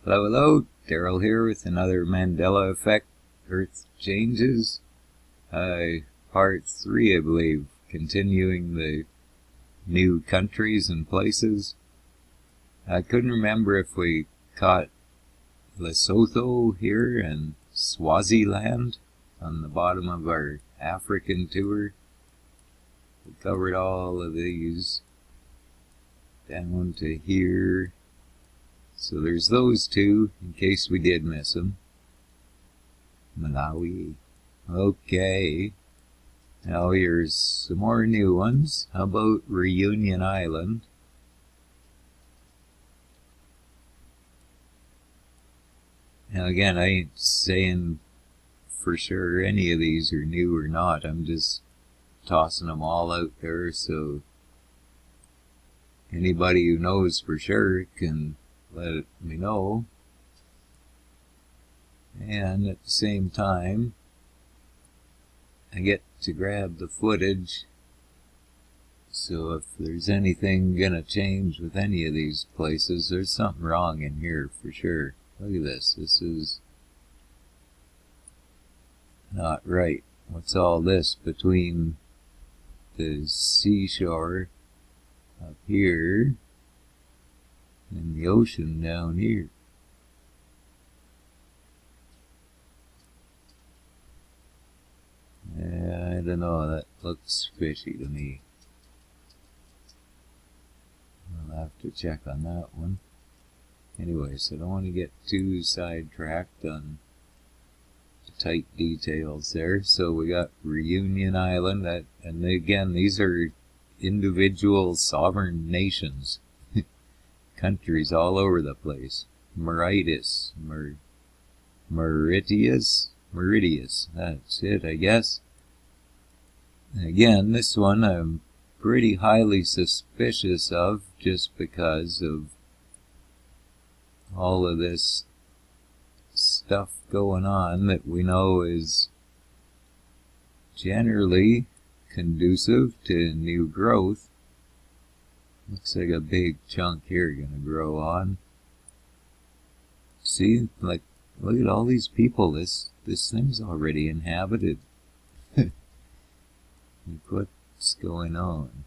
Hello, hello, Daryl here with another Mandela Effect Earth Changes. Part 3, I believe, continuing the new countries and places. I couldn't remember if we caught Lesotho here and Swaziland on the bottom of our African tour. We covered all of these down to here. So there's those two, in case we did miss them. Malawi. Okay. Now here's some more new ones. How about Reunion Island? Now again, I ain't saying for sure any of these are new or not. I'm just tossing them all out there so anybody who knows for sure can let me know. And at the same time, I get to grab the footage, so if there's anything gonna change with any of these places, there's something wrong in here for sure. Look at this. This is not right. What's all this between the seashore up here and the ocean down here? I don't know, that looks fishy to me. I'll have to check on that one. Anyways, I don't want to get too sidetracked on the tight details there. So we got Reunion Island, and again, these are individual sovereign nations. Countries all over the place. Mauritius, that's it, I guess. Again, this one I'm pretty highly suspicious of, just because of all of this stuff going on that we know is generally conducive to new growth. Looks like a big chunk here gonna grow on. See, like, look at all these people. This thing's already inhabited. Look what's going on.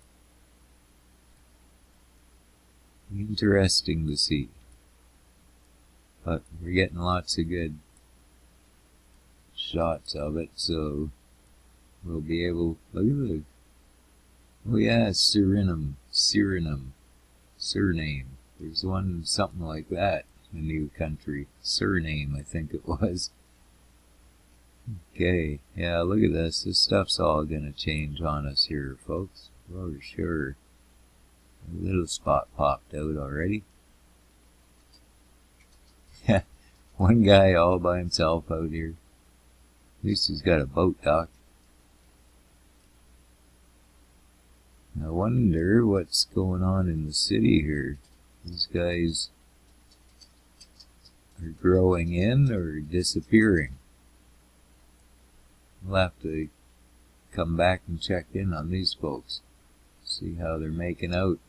Interesting to see. But we're getting lots of good shots of it, so we'll be able. Look at the. Oh yeah, Suriname. There's one something like that. A new country. Suriname, I think it was. Okay, yeah, look at this. This stuff's all gonna change on us here, folks. For sure. A little spot popped out already. One guy all by himself out here. At least he's got a boat dock. I wonder what's going on in the city here. These guys are growing in or disappearing. We'll have to come back and check in on these folks. See how they're making out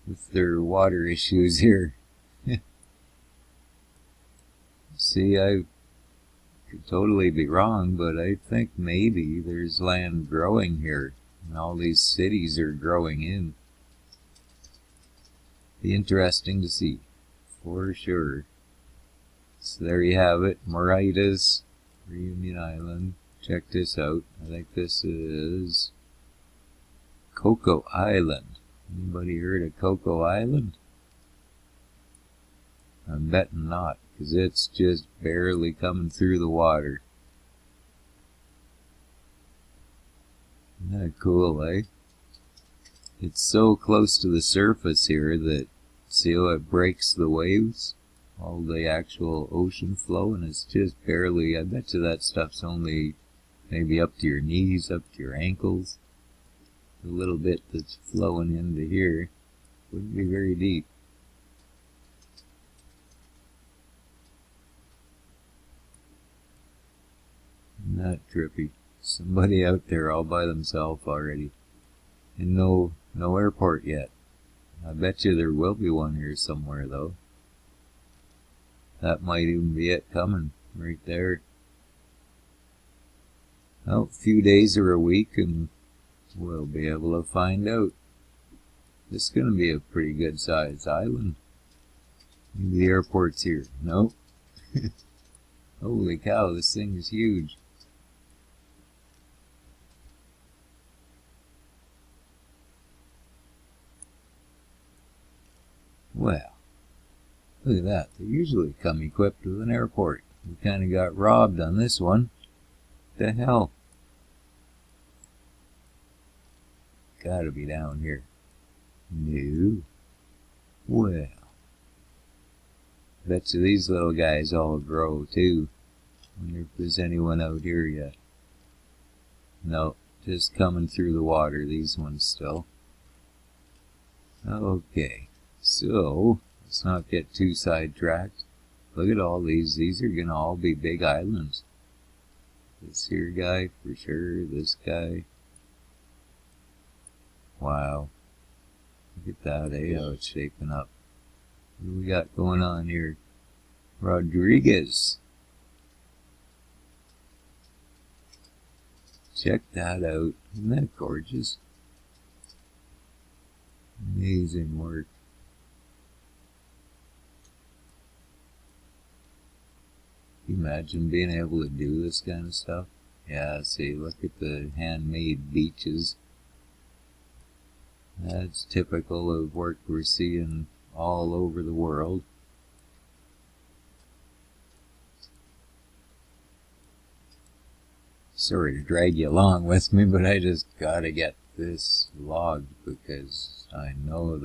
with their water issues here. See, I could totally be wrong, but I think maybe there's land growing here, and all these cities are growing in. Be interesting to see, for sure. So there you have it, Mauritius, Reunion Island. Check this out. I think this is Coco Island. Anybody heard of Coco Island? I'm betting not, because it's just barely coming through the water. Isn't that cool, eh? It's so close to the surface here that, see how it breaks the waves? All the actual ocean flow, and it's just barely, I bet you that stuff's only maybe up to your knees, up to your ankles. The little bit that's flowing into here wouldn't be very deep. Isn't that trippy? Somebody out there all by themselves already. And no airport yet. I bet you there will be one here somewhere, though. That might even be it coming right there. Well, a few days or a week and we'll be able to find out. This is going to be a pretty good sized island. Maybe the airport's here. Nope. Holy cow, this thing is huge. Well, look at that. They usually come equipped with an airport. We kind of got robbed on this one. The hell? Gotta be down here. No. Well. Bet you these little guys all grow too. Wonder if there's anyone out here yet. No, just coming through the water, these ones still. Okay, so let's not get too sidetracked. Look at all these are gonna all be big islands. This here guy for sure, this guy. Wow. Look at that, eh? How it's shaping up. What do we got going on here? Rodriguez. Check that out. Isn't that gorgeous? Amazing work. Can you imagine being able to do this kind of stuff? Yeah, see, look at the handmade beaches. That's typical of work we're seeing all over the world. Sorry to drag you along with me, but I just gotta get this logged because I know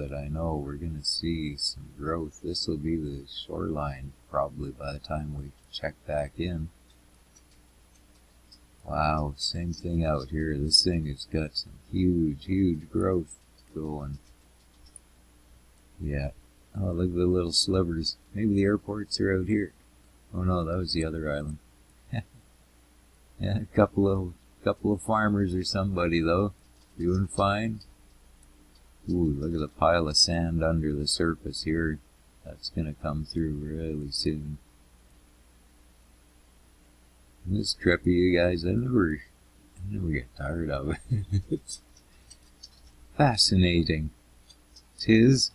we're gonna see some growth. This will be the shoreline probably by the time we check back in. Wow, same thing out here. This thing has got some huge growth going. Yeah. Oh, look at the little slivers. Maybe the airports are out here. Oh no, that was the other island. Yeah, a couple of farmers or somebody though, doing fine. Ooh, look at the pile of sand under the surface here. That's gonna come through really soon. And this trip of you guys, I never get tired of it. It's fascinating. 'Tis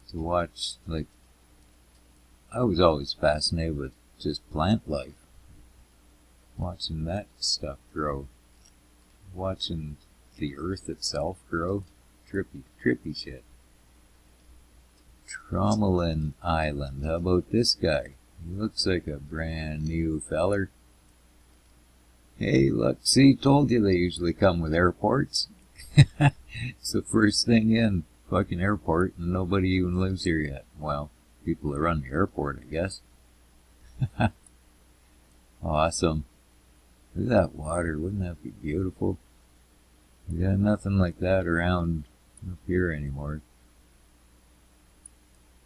to watch, like, I was always fascinated with just plant life. Watching that stuff grow. Watching the earth itself grow. Trippy shit. Tromelin Island. How about this guy? He looks like a brand new feller. Hey, look, see, told you they usually come with airports. It's the first thing in. Fucking airport, and nobody even lives here yet. Well, people that run the airport, I guess. Awesome. Look at that water. Wouldn't that be beautiful? We got nothing like that around up here anymore.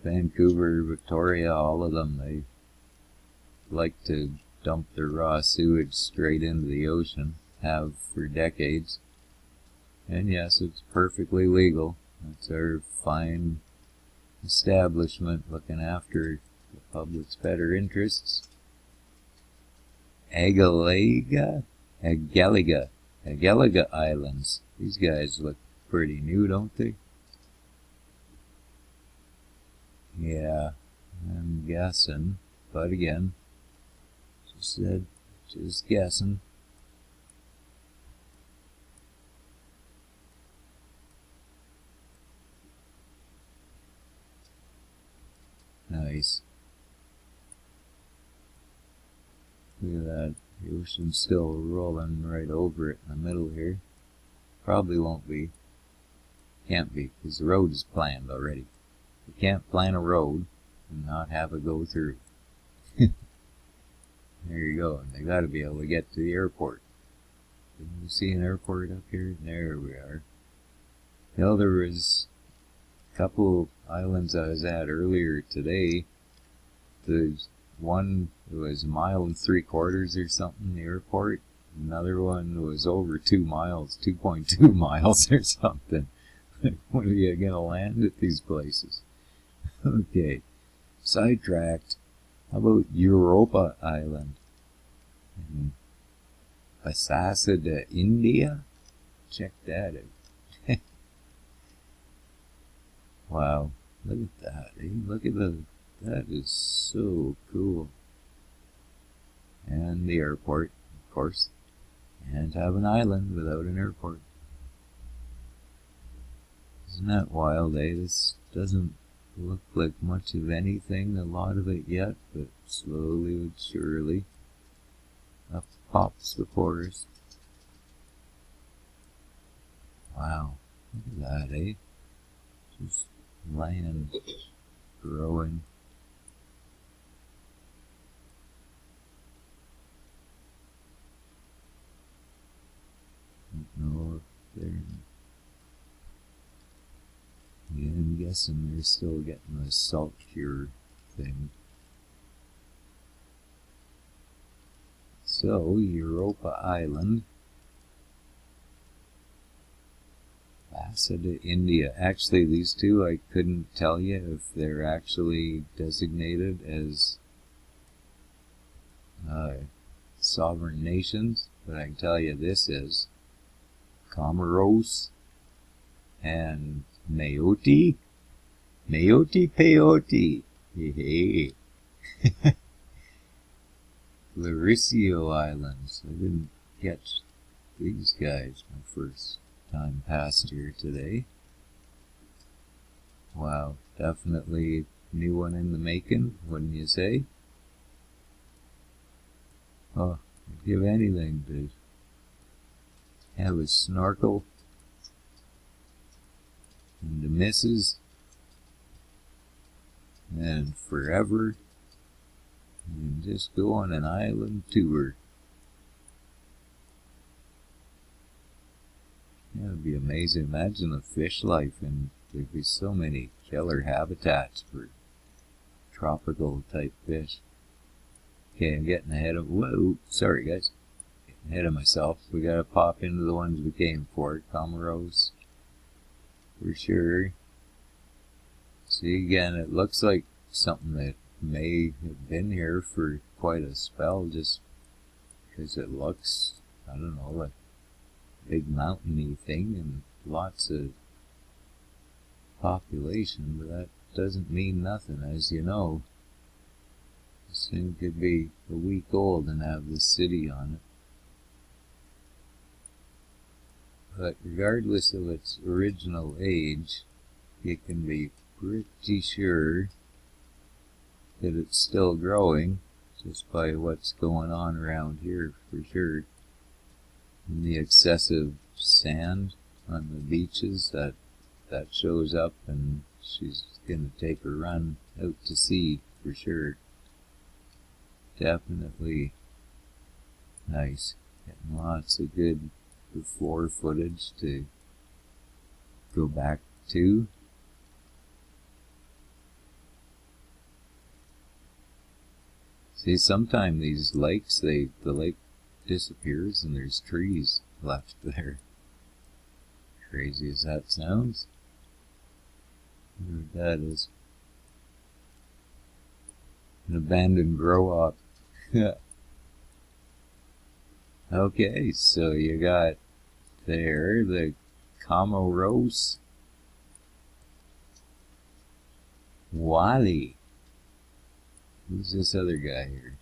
Vancouver, Victoria, all of them, they like to dump their raw sewage straight into the ocean. Have for decades. And yes, it's perfectly legal. That's our fine establishment looking after the public's better interests. Agaliga Islands. These guys look pretty new, don't they? Yeah, I'm guessing. But again, just guessing. Nice. Look at that. The ocean's still rolling right over it in the middle here. Probably won't be. Can't be, because the road is planned already. You can't plan a road and not have it go through. There you go. And they gotta be able to get to the airport. Didn't you see an airport up here? There we are. You know, there was a couple islands I was at earlier today. There's one that was 1.75 miles or something, the airport. Another one was over 2 miles, 2.2 miles or something. When are you gonna land at these places? Okay, sidetracked. How about Europa Island? In Basasada, India? Check that out. Wow, look at that, eh? Look at that is so cool. And the airport, of course. And have an island without an airport. Isn't that wild, eh? This doesn't look like much of anything, a lot of it yet, but slowly but surely, up pops the forest. Wow, look at that, eh? Just land growing. Don't know if they're... Yeah, I'm guessing they're still getting the salt cure thing. So, Europa Island. Basada, India. Actually, these two, I couldn't tell you if they're actually designated as sovereign nations, but I can tell you this is Comoros and Mayotte. Mayotte Peyote. Hey. Mauricio Islands. I didn't catch these guys my first time past here today. Wow, definitely new one in the making, wouldn't you say? Oh, I'd give anything to have a snorkel and the missus and forever and just go on an island tour. Yeah, it'd be amazing. Imagine the fish life, and there'd be so many killer habitats for tropical type fish. Okay, I'm getting ahead of... Whoa, sorry guys. Getting ahead of myself. We gotta pop into the ones we came for. Comoros. For sure. See, again, it looks like something that may have been here for quite a spell, just because it looks, I don't know, like a big mountainy thing and lots of population, but that doesn't mean nothing, as you know. This thing could be a week old and have the city on it. But regardless of its original age, you can be pretty sure that it's still growing just by what's going on around here, for sure. And the excessive sand on the beaches, that shows up, and she's gonna take a run out to sea for sure. Definitely nice. Getting lots of good before footage to go back to. See, sometimes these lakes, the lake disappears and there's trees left there. Crazy as that sounds. I wonder what that is. An abandoned grow-up. Okay, so you got there the Comoros. Wally. Who's this other guy here?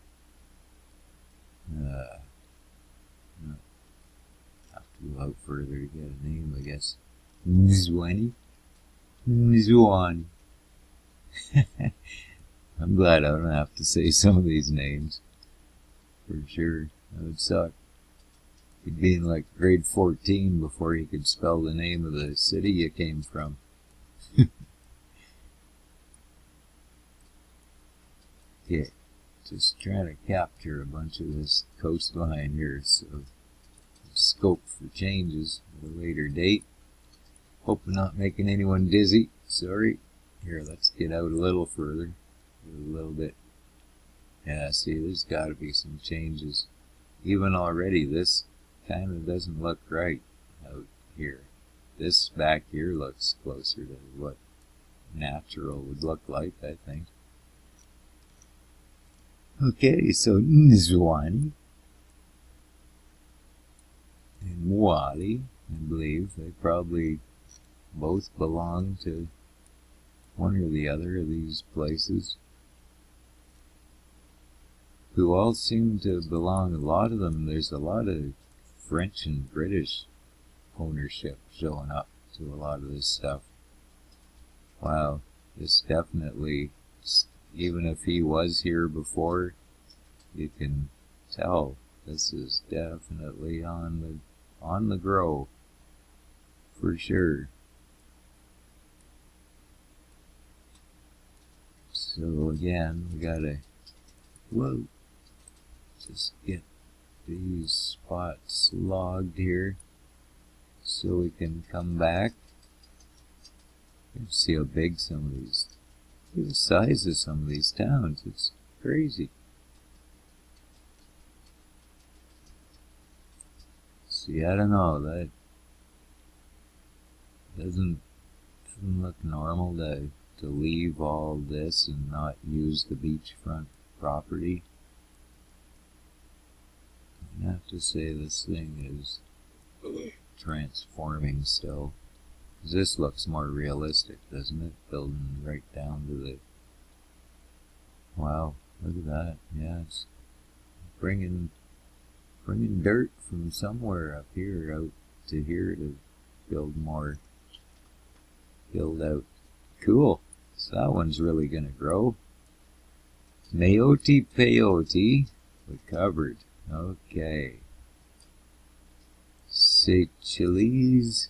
Have to go out further to get a name, I guess. Nzwani? Nzwani. I'm glad I don't have to say some of these names. For sure. That would suck. You'd be in like grade 14 before you could spell the name of the city you came from. Okay, just trying to capture a bunch of this coastline here, so scope for changes at a later date. Hope I'm not making anyone dizzy. Sorry. Here, let's get out a little further. A little bit. Yeah, see, there's got to be some changes. Even already, this kind of doesn't look right out here. This back here looks closer to what natural would look like, I think. Okay, so Nzwani and Mwali, I believe, they probably both belong to one or the other of these places, who all seem to belong, a lot of them, there's a lot of French and British ownership showing up to a lot of this stuff. Wow, this definitely, even if he was here before, you can tell this is definitely on the grow, for sure. So again, we gotta, whoa, just get these spots logged here so we can come back. You see how big some of these, look at the size of some of these towns, it's crazy. See, I don't know, that doesn't look normal to leave all this and not use the beachfront property. I have to say this thing is transforming still. This looks more realistic, doesn't it? Building right down to the... Wow, look at that. Yeah, it's bringing dirt from somewhere up here out to here to build out. Cool. So that one's really gonna grow. Mayotte peyote, we covered. Okay. Seychelles.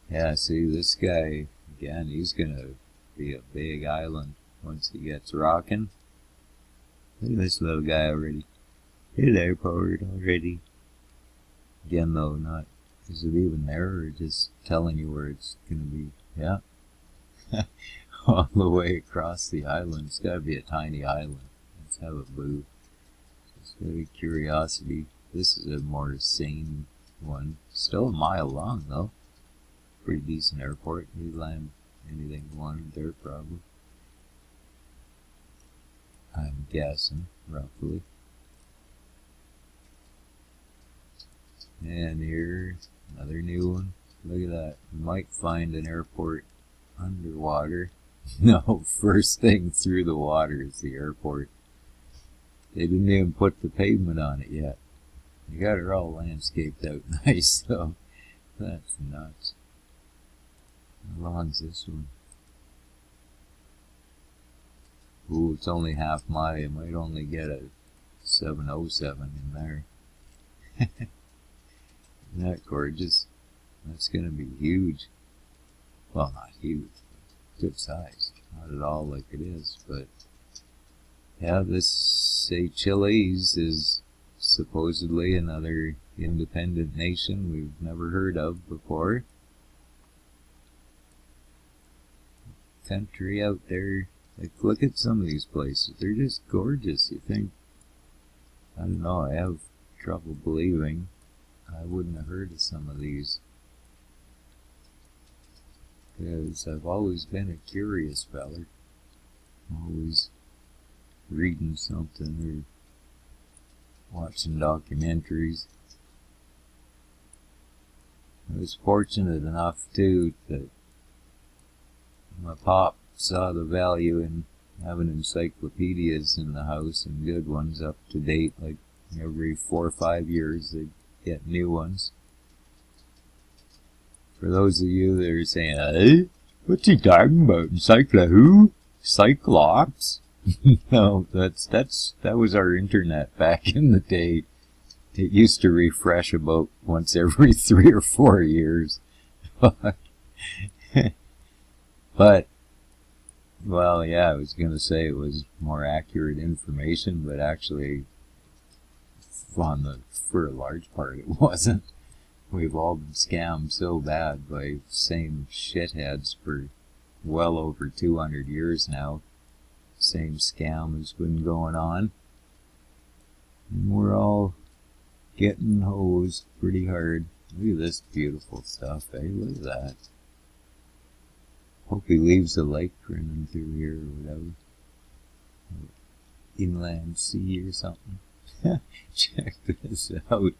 Yeah, see this guy, again, he's gonna be a big island once he gets rocking. Look at this little guy already. Hit airport already. Again though, not, is it even there or just telling you where it's gonna be? Yeah. All the way across the island. It's gotta be a tiny island. Let's have a boo. Just out of curiosity. This is a more sane one. Still a mile long though. Pretty decent airport. You land anything you wanted there probably. I'm guessing, roughly. And here, another new one. Look at that. You might find an airport underwater. No, first thing through the water is the airport. They didn't even put the pavement on it yet. You got it all landscaped out nice, so that's nuts. How long's this one? Ooh, it's only half mile. You might only get a 707 in there. Isn't that gorgeous? That's going to be huge. Well, not huge, but good size. Not at all like it is, but yeah, this Seychelles is supposedly another independent nation we've never heard of before. Country out there. Like, look at some of these places. They're just gorgeous. You think, I don't know, I have trouble believing I wouldn't have heard of some of these. Because I've always been a curious feller. Always reading something or watching documentaries. I was fortunate enough, too, that my pop saw the value in having encyclopedias in the house, and good ones, up to date. Like every 4 or 5 years they'd get new ones. For those of you that are saying, hey, what's he talking about? Who? Cyclops? No, that was our internet back in the day. It used to refresh about once every 3 or 4 years. But, well, yeah, I was going to say it was more accurate information, but actually, for a large part, it wasn't. We've all been scammed so bad by same shitheads for well over 200 years now. Same scam has been going on. And we're all getting hosed pretty hard. Look at this beautiful stuff, eh? Look at that. Hope he leaves a lake running through here or whatever. Inland sea or something. Check this out.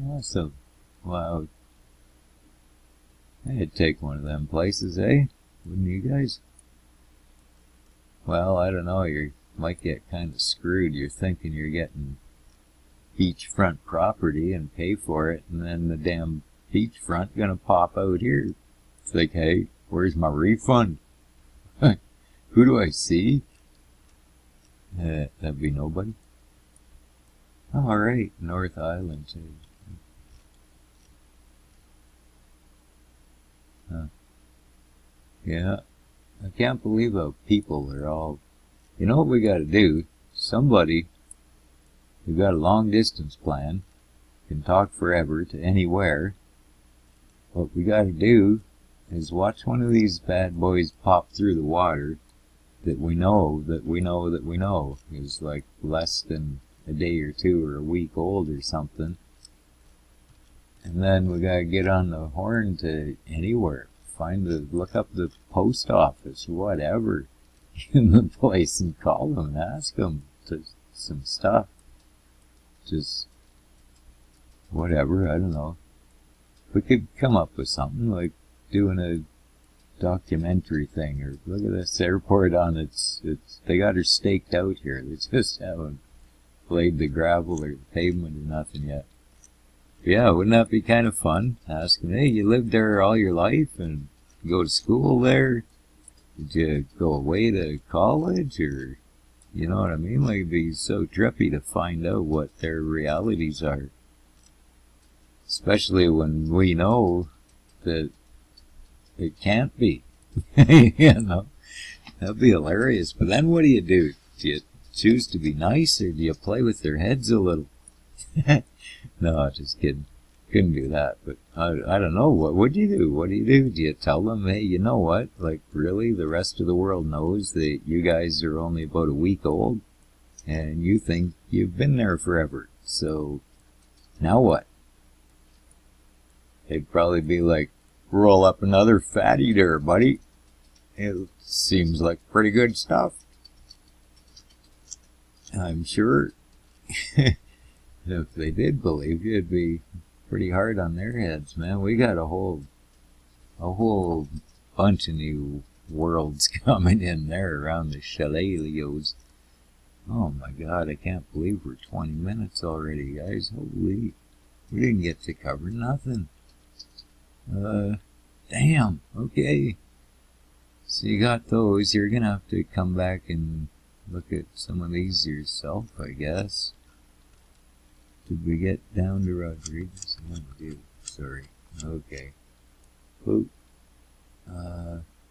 Awesome. Wow. I'd take one of them places, eh? Wouldn't you guys? Well, I don't know. You might get kind of screwed. You're thinking you're getting beachfront property and pay for it, and then the damn beachfront gonna pop out here. It's like, hey, where's my refund? Who do I see? That'd be nobody. All right, North Island too. Yeah, I can't believe how people are all. You know what we got to do? Somebody who got a long distance plan can talk forever to anywhere. What we got to do is watch one of these bad boys pop through the water that we know is like less than a day or two or a week old or something. And then we gotta get on the horn to anywhere. Look up the post office, whatever, in the place and call them and ask them to some stuff. Just whatever, I don't know. We could come up with something like doing a documentary thing, or look at this airport on they got her staked out here. They just haven't laid the gravel or the pavement or nothing yet. Yeah, wouldn't that be kind of fun? Ask them, hey, you lived there all your life and go to school there? Did you go away to college? Or, you know what I mean? Like, it'd be so trippy to find out what their realities are. Especially when we know that it can't be. You know? That'd be hilarious. But then what do? Do you choose to be nice, or do you play with their heads a little? No, just kidding. Couldn't do that. But I don't know. What would you do? What do you do? Do you tell them, hey, you know what? Like, really, the rest of the world knows that you guys are only about a week old, and you think you've been there forever. So, now what? They'd probably be like, roll up another fatty there, buddy. It seems like pretty good stuff. I'm sure. If they did believe you, it'd be pretty hard on their heads, man. We got a whole bunch of new worlds coming in there around the Chalelios. Oh my God, I can't believe we're 20 minutes already, guys. Holy, we didn't get to cover nothing. Damn, okay. So you got those. You're gonna have to come back and look at some of these yourself, I guess. Did we get down to Rodriguez? No, we did. Sorry. Okay. Oop.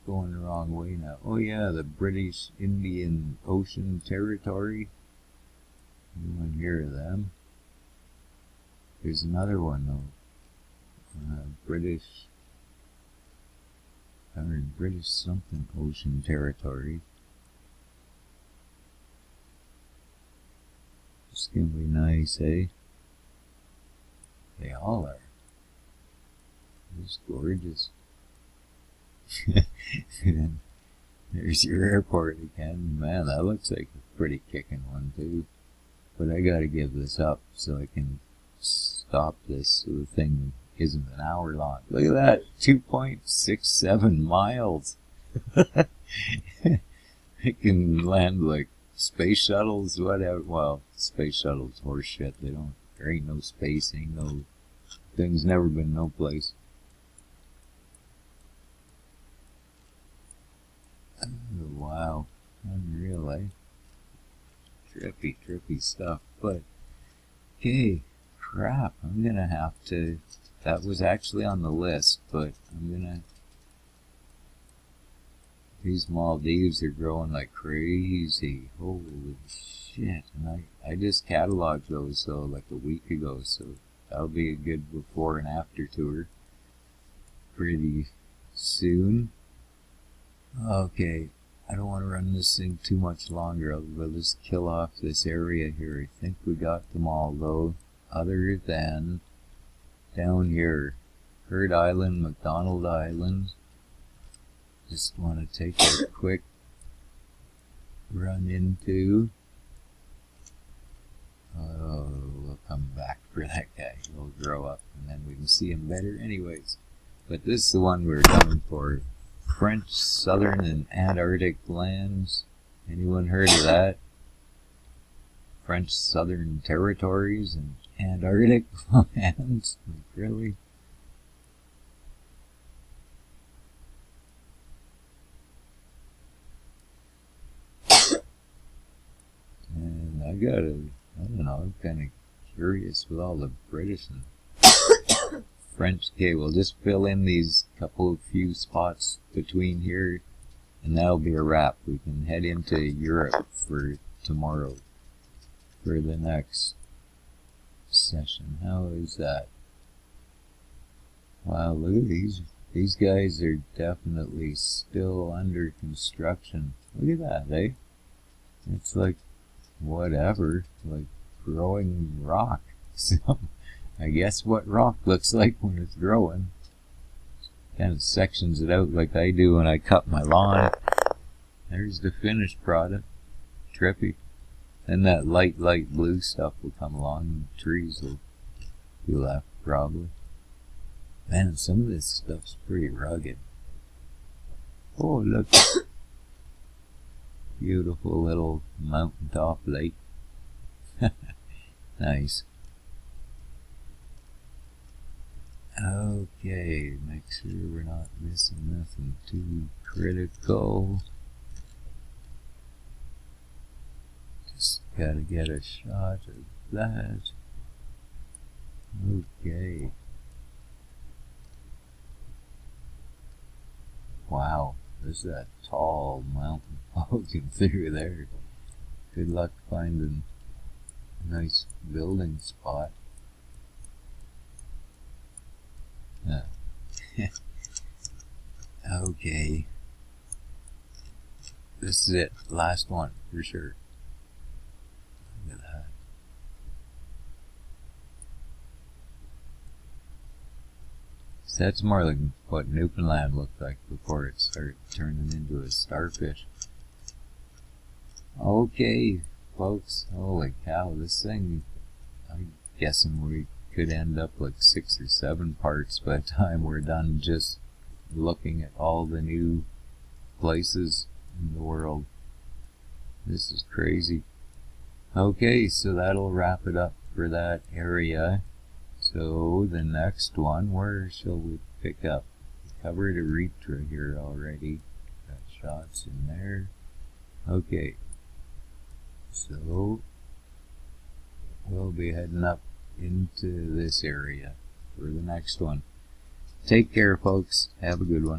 Going the wrong way now. Oh yeah, the British Indian Ocean Territory. You want to hear of them? There's another one though. British something Ocean Territory. It's gonna be nice, eh? They all are. It's gorgeous. And there's your airport again. Man, that looks like a pretty kicking one too. But I gotta give this up so I can stop this so the thing isn't an hour long. Look at that, 2.67 miles. It can land like space shuttles, whatever. Well, space shuttles, horse shit. There ain't no space, ain't no thing's never been no place. Oh, wow, unreal, eh? Trippy stuff. But okay, crap. I'm gonna have to. That was actually on the list, but I'm gonna. These Maldives are growing like crazy. Holy shit. And I just cataloged those like a week ago, so that'll be a good before and after tour pretty soon. Okay, I don't want to run this thing too much longer. We'll just kill off this area here. I think we got them all though, other than down here, Heard Island, McDonald Island. Just want to take a quick run into. Oh, we'll come back for that guy. He'll grow up and then we can see him better anyways. But this is the one we're coming for. French Southern and Antarctic lands. Anyone heard of that? French Southern territories and Antarctic lands? Like, really? And I don't know, I'm kind of curious with all the British and French. Okay, we'll just fill in these few spots between here, and that'll be a wrap. We can head into Europe for tomorrow for the next session. How is that? Wow, look at these. These guys are definitely still under construction. Look at that, eh? It's like whatever, like growing rock. So I guess what rock looks like when it's growing. Kind of sections it out like I do when I cut my lawn. There's the finished product. Trippy. Then that light blue stuff will come along and the trees will be left probably. Man, some of this stuff's pretty rugged. Oh, look. Beautiful little mountaintop lake. Nice. Okay, make sure we're not missing nothing too critical. Just gotta get a shot of that. Okay. Wow, there's that tall mountain poking through there. Good luck finding a nice building spot. Okay. This is it. Last one, for sure. Look at that. So that's more like what Newfoundland looked like before it started turning into a starfish. Okay, folks. Holy cow, this thing, I'm guessing we could end up like 6 or 7 parts by the time we're done just looking at all the new places in the world. This is crazy. Okay, so that'll wrap it up for that area. So the next one, where shall we pick up? We covered Eritrea here already. Got shots in there. Okay, so we'll be heading up into this area for the next one. Take care, folks. Have a good one.